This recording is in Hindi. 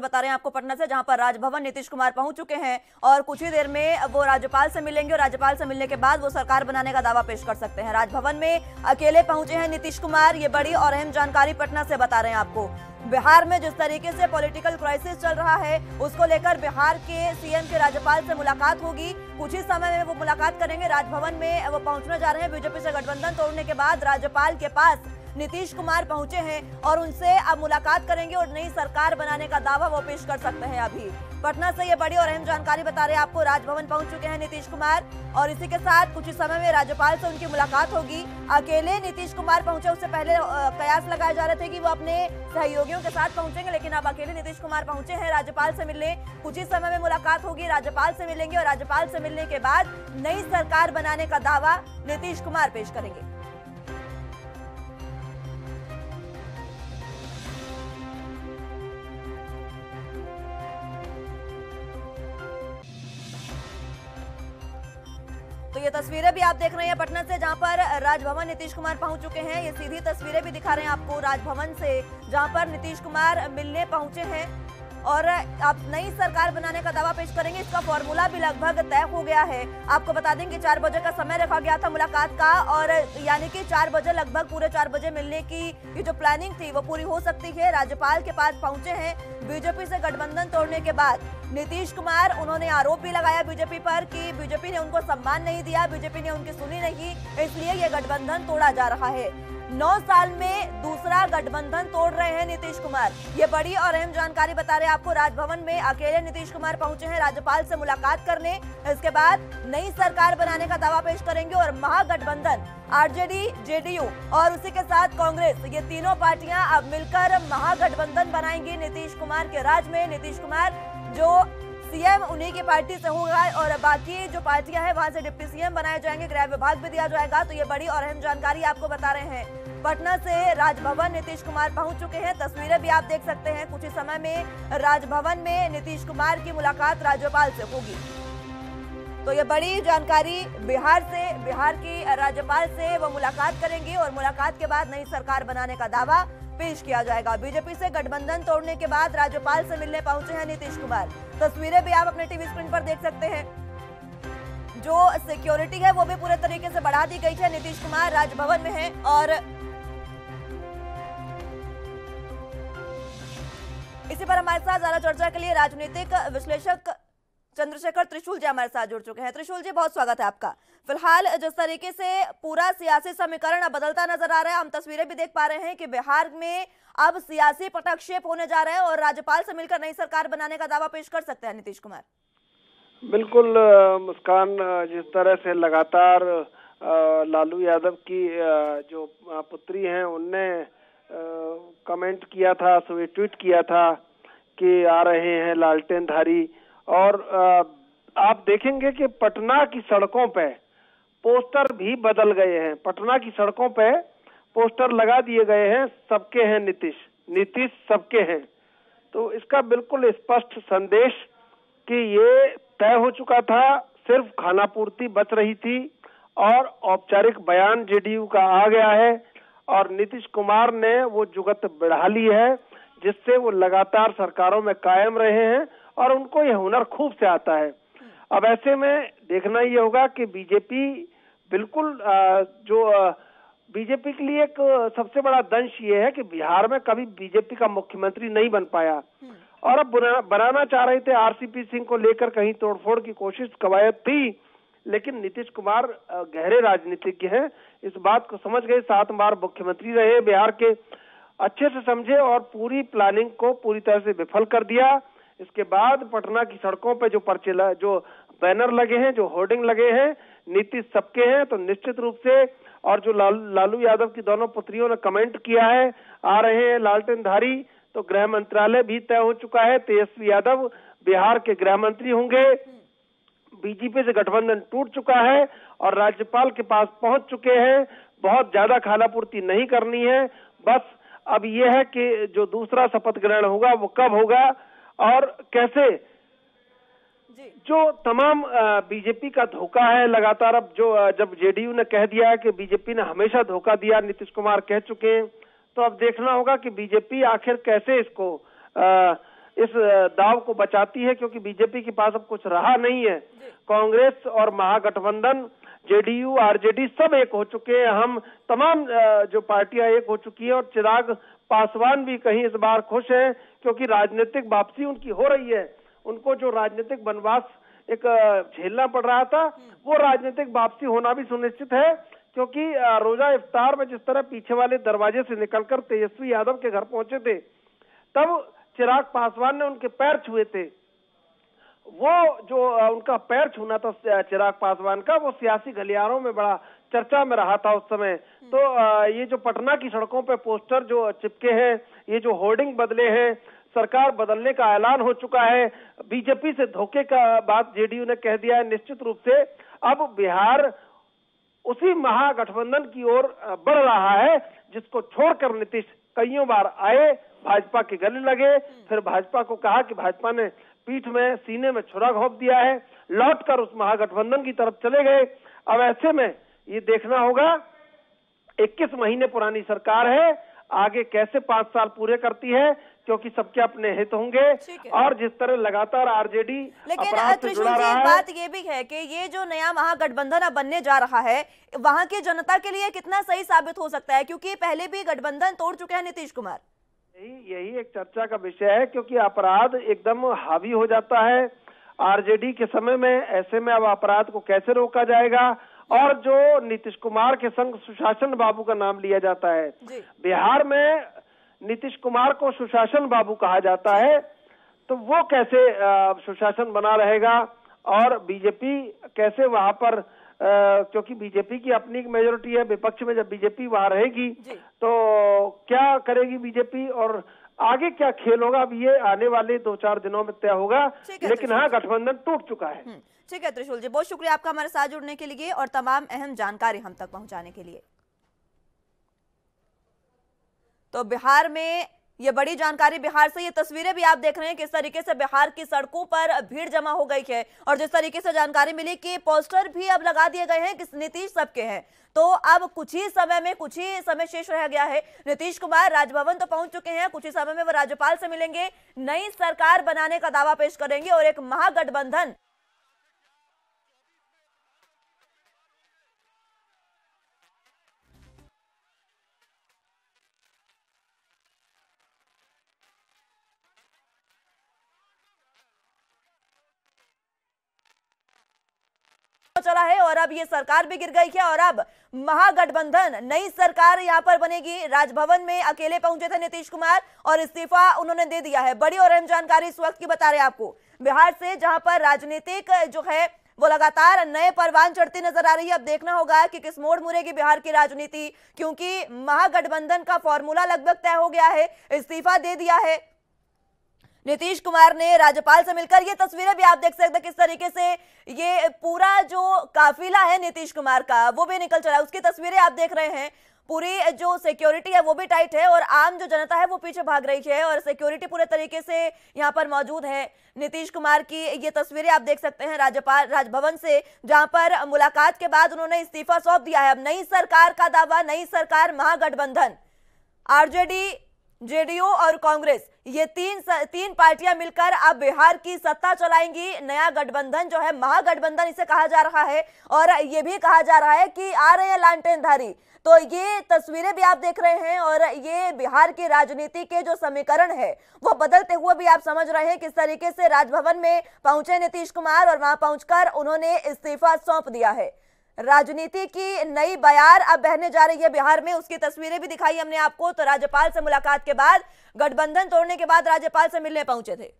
बता रहे हैं आपको पटना से, जहां पर राजभवन नीतीश कुमार पहुंच चुके हैं और कुछ ही देर में वो राज्यपाल से मिलेंगे और राज्यपाल से मिलने के बाद वो सरकार बनाने का दावा पेश कर सकते हैं। राजभवन में अकेले पहुंचे हैं नीतीश कुमार, ये बड़ी और अहम जानकारी पटना से बता रहे हैं आपको। बिहार में जिस तरीके से पॉलिटिकल क्राइसिस चल रहा है उसको लेकर बिहार के सीएम के राज्यपाल से मुलाकात होगी। कुछ ही समय में वो मुलाकात करेंगे। राजभवन में वो पहुंचने जा रहे हैं। बीजेपी से गठबंधन तोड़ने के बाद राज्यपाल के पास नीतीश कुमार पहुंचे हैं और उनसे अब मुलाकात करेंगे और नई सरकार बनाने का दावा वो पेश कर सकते हैं। अभी पटना से ये बड़ी और अहम जानकारी बता रहे हैं आपको। राजभवन पहुंच चुके हैं नीतीश कुमार और इसी के साथ कुछ ही समय में राज्यपाल से उनकी मुलाकात होगी। अकेले नीतीश कुमार पहुंचे, उससे पहले कयास लगाए जा रहे थे कि वो अपने सहयोगियों के साथ पहुंचेंगे, लेकिन अब अकेले नीतीश कुमार पहुंचे हैं राज्यपाल से मिलने। कुछ ही समय में मुलाकात होगी, राज्यपाल से मिलेंगे और राज्यपाल से मिलने के बाद नई सरकार बनाने का दावा नीतीश कुमार पेश करेंगे। तो ये तस्वीरें भी आप देख रहे हैं पटना से, जहां पर राजभवन नीतीश कुमार पहुंच चुके हैं। ये सीधी तस्वीरें भी दिखा रहे हैं आपको राजभवन से, जहां पर नीतीश कुमार मिलने पहुंचे हैं और अब नई सरकार बनाने का दावा पेश करेंगे। इसका फॉर्मूला भी लगभग तय हो गया है। आपको बता दें कि 4 बजे का समय रखा गया था मुलाकात का और यानी कि 4 बजे, लगभग पूरे 4 बजे मिलने की ये जो प्लानिंग थी वो पूरी हो सकती है। राज्यपाल के पास पहुंचे हैं बीजेपी से गठबंधन तोड़ने के बाद नीतीश कुमार। उन्होंने आरोप भी लगाया बीजेपी पर कि बीजेपी ने उनको सम्मान नहीं दिया, बीजेपी ने उनकी सुनी नहीं, इसलिए ये गठबंधन तोड़ा जा रहा है। 9 साल में दूसरा गठबंधन तोड़ रहे हैं नीतीश कुमार। ये बड़ी और अहम जानकारी बता रहे हैं आपको। राजभवन में अकेले नीतीश कुमार पहुंचे हैं राज्यपाल से मुलाकात करने। इसके बाद नई सरकार बनाने का दावा पेश करेंगे और महागठबंधन आरजेडी, जेडीयू और उसी के साथ कांग्रेस, ये तीनों पार्टियां अब मिलकर महागठबंधन बनाएंगी नीतीश कुमार के राज में। नीतीश कुमार जो सीएम उन्हीं की पार्टी से होगा और बाकी जो पार्टियां हैं वहां से डिप्टी सीएम बनाए जाएंगे, गृह विभाग भी दिया जाएगा। तो ये बड़ी और अहम जानकारी आपको बता रहे हैं। पटना से राजभवन नीतीश कुमार पहुंच चुके हैं। तस्वीरें भी आप देख सकते हैं। कुछ ही समय में राजभवन में नीतीश कुमार की मुलाकात राज्यपाल से होगी। तो ये बड़ी जानकारी बिहार से, बिहार की राज्यपाल से वो मुलाकात करेंगे और मुलाकात के बाद नई सरकार बनाने का दावा पेश किया जाएगा। बीजेपी से गठबंधन तोड़ने के बाद राज्यपाल से मिलने पहुंचे हैं नीतीश कुमार। तस्वीरें भी आप अपने टीवी स्क्रीन पर देख सकते हैं। जो सिक्योरिटी है वो भी पूरे तरीके से बढ़ा दी गई है। नीतीश कुमार राजभवन में हैं और इसी पर हमारे साथ ज्यादा चर्चा के लिए राजनीतिक विश्लेषक चंद्रशेखर त्रिशूल जी हमारे साथ जुड़ चुके हैं। त्रिशूल जी, बहुत स्वागत है आपका। फिलहाल जिस तरीके से पूरा सियासी समीकरण अब बदलता नजर आ रहा है, हम तस्वीरें भी देख पा रहे हैं कि बिहार में अब सियासी पटक्षेप होने जा रहे हैं और राज्यपाल से मिलकर नई सरकार बनाने का दावा पेश कर सकते हैं नीतीश कुमार। बिल्कुल मुस्कान, जिस तरह से लगातार लालू यादव की जो पुत्री हैं उनने कमेंट किया था, ट्वीट किया था कि आ रहे हैं लालटेनधारी, और आप देखेंगे कि पटना की सड़कों पे पोस्टर भी बदल गए हैं। पटना की सड़कों पे पोस्टर लगा दिए गए हैं, सबके हैं नीतीश, नीतीश सबके हैं। तो इसका बिल्कुल स्पष्ट संदेश कि ये तय हो चुका था, सिर्फ खानापूर्ति बच रही थी और औपचारिक बयान जेडीयू का आ गया है और नीतीश कुमार ने वो जुगत बढ़ा ली है जिससे वो लगातार सरकारों में कायम रहे हैं और उनको ये हुनर खूब से आता है। अब ऐसे में देखना ये होगा कि बीजेपी बिल्कुल बीजेपी के लिए एक सबसे बड़ा दंश ये है कि बिहार में कभी बीजेपी का मुख्यमंत्री नहीं बन पाया और अब बनाना चाह रहे थे। आरसीपी सिंह को लेकर कहीं तोड़फोड़ की कोशिश कवायद थी, लेकिन नीतीश कुमार गहरे राजनीतिज्ञ हैं, इस बात को समझ गए। 7 बार मुख्यमंत्री रहे बिहार के, अच्छे से समझे और पूरी प्लानिंग को पूरी तरह से विफल कर दिया। इसके बाद पटना की सड़कों पे जो बैनर लगे हैं, जो होर्डिंग लगे हैं, नीतीश सबके हैं, तो निश्चित रूप से, और जो लालू यादव की दोनों पुत्रियों ने कमेंट किया है आ रहे हैं लालटेनधारी, तो गृह मंत्रालय भी तय हो चुका है। तेजस्वी यादव बिहार के गृह मंत्री होंगे। बीजेपी से गठबंधन टूट चुका है और राज्यपाल के पास पहुंच चुके हैं। बहुत ज्यादा खानापूर्ति नहीं करनी है, बस अब यह है कि जो दूसरा शपथ ग्रहण होगा वो कब होगा और कैसे। जो तमाम बीजेपी का धोखा है लगातार, अब जब जेडीयू ने कह दिया है कि बीजेपी ने हमेशा धोखा दिया, नीतीश कुमार कह चुके हैं, तो अब देखना होगा कि बीजेपी आखिर कैसे इसको इस दाव को बचाती है, क्योंकि बीजेपी के पास अब कुछ रहा नहीं है। कांग्रेस और महागठबंधन, जेडीयू, आरजेडी सब एक हो चुके हैं। हम तमाम जो पार्टियां एक हो चुकी हैं, और चिराग पासवान भी कहीं इस बार खुश हैं, क्योंकि राजनीतिक वापसी उनकी हो रही है। उनको जो राजनीतिक वनवास एक झेलना पड़ रहा था, वो राजनीतिक वापसी होना भी सुनिश्चित है, क्योंकि रोजा इफ्तार में जिस तरह पीछे वाले दरवाजे से निकलकर तेजस्वी यादव के घर पहुंचे थे, तब चिराग पासवान ने उनके पैर छुए थे। वो जो उनका पैर छूना था चिराग पासवान का, वो सियासी गलियारों में बड़ा चर्चा में रहा था उस समय। तो ये जो पटना की सड़कों पे पोस्टर जो चिपके हैं, ये जो होर्डिंग बदले हैं, सरकार बदलने का ऐलान हो चुका है, बीजेपी से धोखे का बात जेडीयू ने कह दिया है। निश्चित रूप से अब बिहार उसी महागठबंधन की ओर बढ़ रहा है, जिसको छोड़कर नीतीश कईयों बार आए, भाजपा के गले लगे, फिर भाजपा को कहा कि भाजपा ने पीठ में, सीने में छुरा घोंप दिया है, लौटकर उस महागठबंधन की तरफ चले गए। अब ऐसे में ये देखना होगा, 21 महीने पुरानी सरकार है, आगे कैसे 5 साल पूरे करती है, क्योंकि सबके अपने हित होंगे। और जिस तरह लगातार आरजेडी अपराध से जुड़ा रहा है, बात ये भी है कि ये जो नया महागठबंधन अब बनने जा रहा है, वहां की जनता के लिए कितना सही साबित हो सकता है, क्योंकि पहले भी गठबंधन तोड़ चुके हैं नीतीश कुमार। यही एक चर्चा का विषय है, क्योंकि अपराध एकदम हावी हो जाता है आरजेडी के समय में। ऐसे में अब अपराध को कैसे रोका जाएगा, और जो नीतीश कुमार के संग सुशासन बाबू का नाम लिया जाता है, बिहार में नीतीश कुमार को सुशासन बाबू कहा जाता है, तो वो कैसे सुशासन बना रहेगा, और बीजेपी कैसे वहां पर, क्योंकि बीजेपी की अपनी मेजोरिटी है, विपक्ष में जब बीजेपी वहां रहेगी तो क्या करेगी बीजेपी, और आगे क्या खेल होगा, अब ये आने वाले 2-4 दिनों में तय होगा। लेकिन हाँ, गठबंधन टूट चुका है। ठीक है त्रिशूल जी, बहुत शुक्रिया आपका हमारे साथ जुड़ने के लिए और तमाम अहम जानकारी हम तक पहुंचाने के लिए। तो बिहार में ये बड़ी जानकारी, बिहार से ये तस्वीरें भी आप देख रहे हैं किस तरीके से बिहार की सड़कों पर भीड़ जमा हो गई है, और जिस तरीके से जानकारी मिली कि पोस्टर भी अब लगा दिए गए हैं कि नीतीश सबके हैं। तो अब कुछ ही समय शेष रह गया है। नीतीश कुमार राजभवन तो पहुंच चुके हैं, कुछ ही समय में वो राज्यपाल से मिलेंगे, नई सरकार बनाने का दावा पेश करेंगे और एक महागठबंधन चला है, और अब ये सरकार भी गिर गई है, और अब महागठबंधन, नई सरकार यहां पर बनेगी। राजभवन में अकेले पहुंचे थे नीतीश कुमार और इस्तीफा उन्होंने दे दिया है। बड़ी और अहम जानकारी इस वक्त की बता रहे हैं आपको बिहार से, जहां पर राजनीतिक जो है वो लगातार नए परवान चढ़ती नजर आ रही है। अब देखना होगा कि किस मोड़ मुड़ेगी बिहार की राजनीति, क्योंकि महागठबंधन का फॉर्मूला लगभग तय हो गया है, इस्तीफा दे दिया है नीतीश कुमार ने राज्यपाल से मिलकर। ये तस्वीरें भी आप देख सकते हैं किस तरीके से ये पूरा जो काफिला है नीतीश कुमार का वो भी निकल चला है, उसकी तस्वीरें आप देख रहे हैं। पूरी जो सिक्योरिटी है वो भी टाइट है, और आम जो जनता है वो पीछे भाग रही है, और सिक्योरिटी पूरे तरीके से यहाँ पर मौजूद है। नीतीश कुमार की ये तस्वीरें आप देख सकते हैं राजभवन से, जहां पर मुलाकात के बाद उन्होंने इस्तीफा सौंप दिया है। अब नई सरकार का दावा, नई सरकार, महागठबंधन, आरजेडी, जेडीयू और कांग्रेस, ये तीन पार्टियां मिलकर अब बिहार की सत्ता चलाएंगी। नया गठबंधन जो है, महागठबंधन इसे कहा जा रहा है, और ये भी कहा जा रहा है कि आ रहे हैं लालटेनधारी। तो ये तस्वीरें भी आप देख रहे हैं, और ये बिहार की राजनीति के जो समीकरण है वो बदलते हुए भी आप समझ रहे हैं किस तरीके से राजभवन में पहुंचे नीतीश कुमार, और वहां पहुंचकर उन्होंने इस्तीफा सौंप दिया है। राजनीति की नई बयार अब बहने जा रही है बिहार में, उसकी तस्वीरें भी दिखाई हमने आपको। तो राज्यपाल से मुलाकात के बाद, गठबंधन तोड़ने के बाद राज्यपाल से मिलने पहुंचे थे।